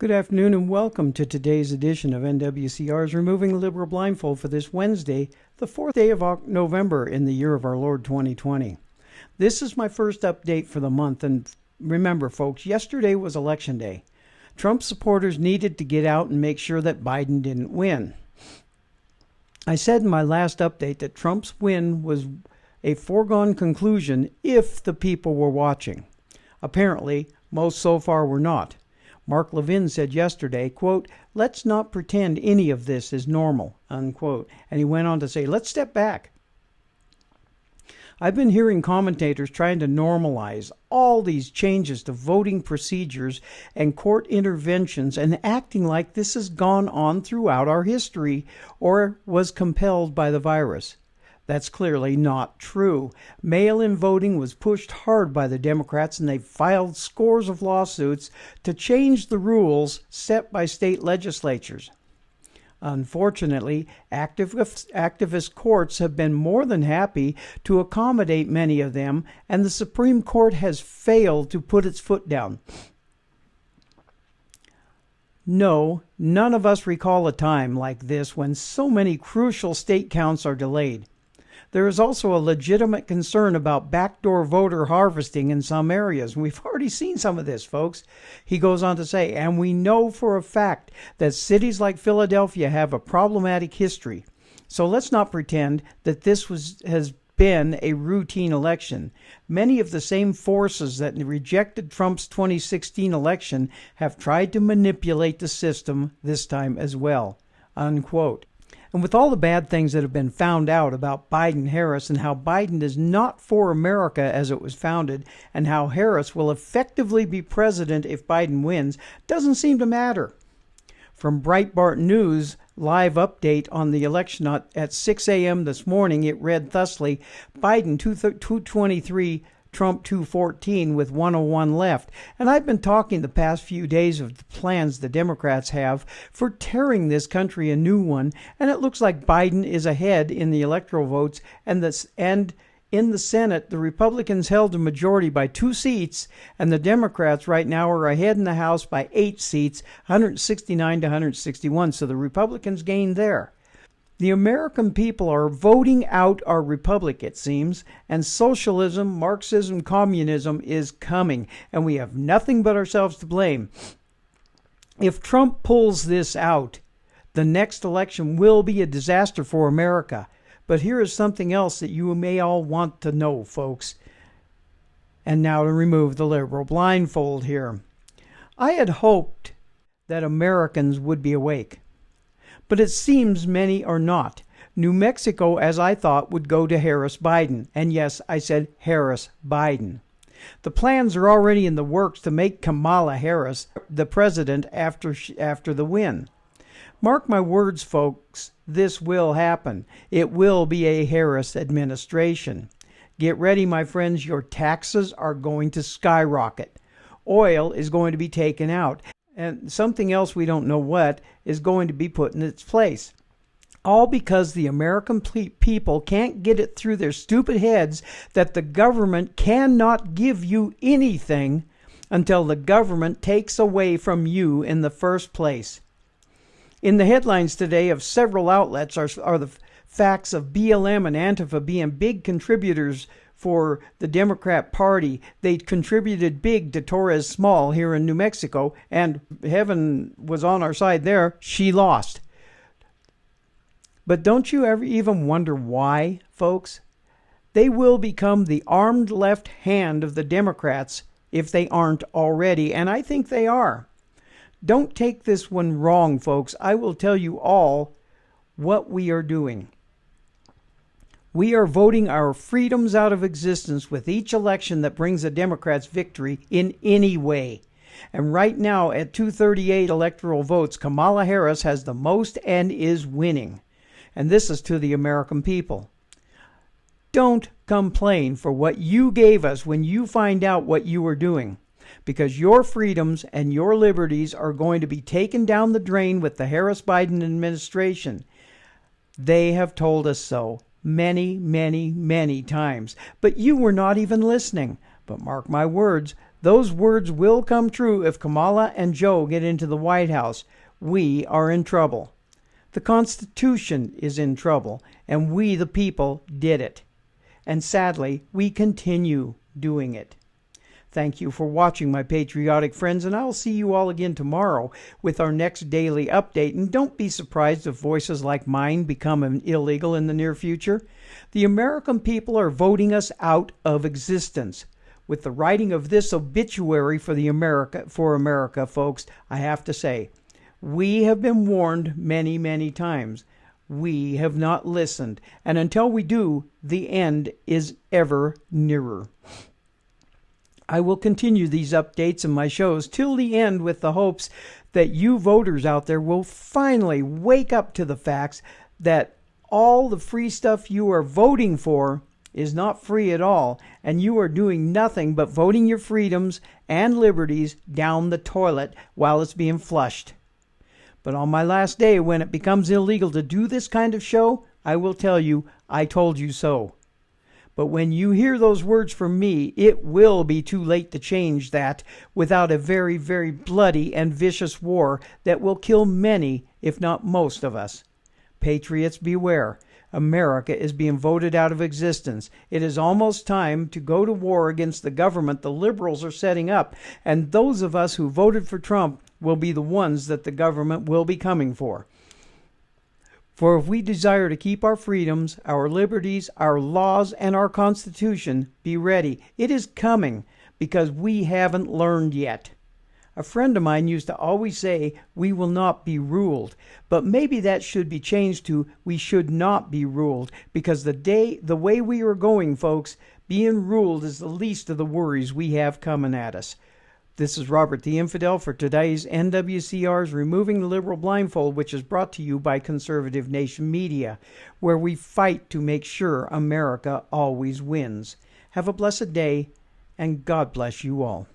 Good afternoon and welcome to today's edition of NWCR's Removing the Liberal Blindfold for this Wednesday, the 4th day of November in the year of our Lord 2020. This is my first update for the month, and remember folks, yesterday was election day. Trump supporters needed to get out and make sure that Biden didn't win. I said in my last update that Trump's win was a foregone conclusion if the people were watching. Apparently, most so far were not. Mark Levin said yesterday, quote, "Let's not pretend any of this is normal," unquote. And he went on to say, let's step back. I've been hearing commentators trying to normalize all these changes to voting procedures and court interventions and acting like this has gone on throughout our history or was compelled by the virus. That's clearly not true. Mail-in voting was pushed hard by the Democrats, and they filed scores of lawsuits to change the rules set by state legislatures. Unfortunately, activist courts have been more than happy to accommodate many of them, and the Supreme Court has failed to put its foot down. No, none of us recall a time like this when so many crucial state counts are delayed. There is also a legitimate concern about backdoor voter harvesting in some areas. We've already seen some of this, folks. He goes on to say, and we know for a fact that cities like Philadelphia have a problematic history. So let's not pretend that this has been a routine election. Many of the same forces that rejected Trump's 2016 election have tried to manipulate the system this time as well, unquote. And with all the bad things that have been found out about Biden-Harris and how Biden is not for America as it was founded and how Harris will effectively be president if Biden wins, doesn't seem to matter. From Breitbart News live update on the election at 6 a.m. this morning, it read thusly, Biden 223, Trump 214 with 101 left. And I've been talking the past few days of the plans the Democrats have for tearing this country a new one, and it looks like Biden is ahead in the electoral votes, and in the Senate, the Republicans held a majority by 2 seats, and the Democrats right now are ahead in the House by 8 seats, 169 to 161, so the Republicans gained there. The American people are voting out our republic, it seems, and socialism, Marxism, communism is coming, and we have nothing but ourselves to blame. If Trump pulls this out, the next election will be a disaster for America. But here is something else that you may all want to know, folks. And now to remove the liberal blindfold here. I had hoped that Americans would be awake. But it seems many are not. New Mexico, as I thought, would go to Harris-Biden. And yes, I said Harris-Biden. The plans are already in the works to make Kamala Harris the president after the win. Mark my words, folks, this will happen. It will be a Harris administration. Get ready, my friends, your taxes are going to skyrocket. Oil is going to be taken out. And something else we don't know what is going to be put in its place. All because the American people can't get it through their stupid heads that the government cannot give you anything until the government takes away from you in the first place. In the headlines today of several outlets are the facts of BLM and Antifa being big contributors for the Democrat Party. They contributed big to Torres Small here in New Mexico, and heaven was on our side there. She lost. But don't you ever even wonder why, folks? They will become the armed left hand of the Democrats if they aren't already, and I think they are. Don't take this one wrong, folks. I will tell you all what we are doing. We are voting our freedoms out of existence with each election that brings the Democrats victory in any way. And right now, at 238 electoral votes, Kamala Harris has the most and is winning. And this is to the American people. Don't complain for what you gave us when you find out what you were doing, because your freedoms and your liberties are going to be taken down the drain with the Harris-Biden administration. They have told us so. Many, many, many times. But you were not even listening. But mark my words, Those words will come true if Kamala and Joe get into the White House. We are in trouble. The Constitution is in trouble, and we, the people, did it. And sadly, we continue doing it. Thank you for watching, my patriotic friends, and I'll see you all again tomorrow with our next daily update. And don't be surprised if voices like mine become illegal in the near future. The American people are voting us out of existence. With the writing of this obituary for America, folks, I have to say, we have been warned many, many times. We have not listened, and until we do, the end is ever nearer. I will continue these updates in my shows till the end with the hopes that you voters out there will finally wake up to the facts that all the free stuff you are voting for is not free at all, and you are doing nothing but voting your freedoms and liberties down the toilet while it's being flushed. But on my last day, when it becomes illegal to do this kind of show, I will tell you, I told you so. But when you hear those words from me, it will be too late to change that without a very, very bloody and vicious war that will kill many, if not most of us. Patriots, beware. America is being voted out of existence. It is almost time to go to war against the government the liberals are setting up, and those of us who voted for Trump will be the ones that the government will be coming for. For if we desire to keep our freedoms, our liberties, our laws, and our Constitution, be ready. It is coming, because we haven't learned yet. A friend of mine used to always say, we will not be ruled. But maybe that should be changed to, we should not be ruled. Because the way we are going, folks, being ruled is the least of the worries we have coming at us. This is Robert the Infidel for today's NWCR's Removing the Liberal Blindfold, which is brought to you by Conservative Nation Media, where we fight to make sure America always wins. Have a blessed day, and God bless you all.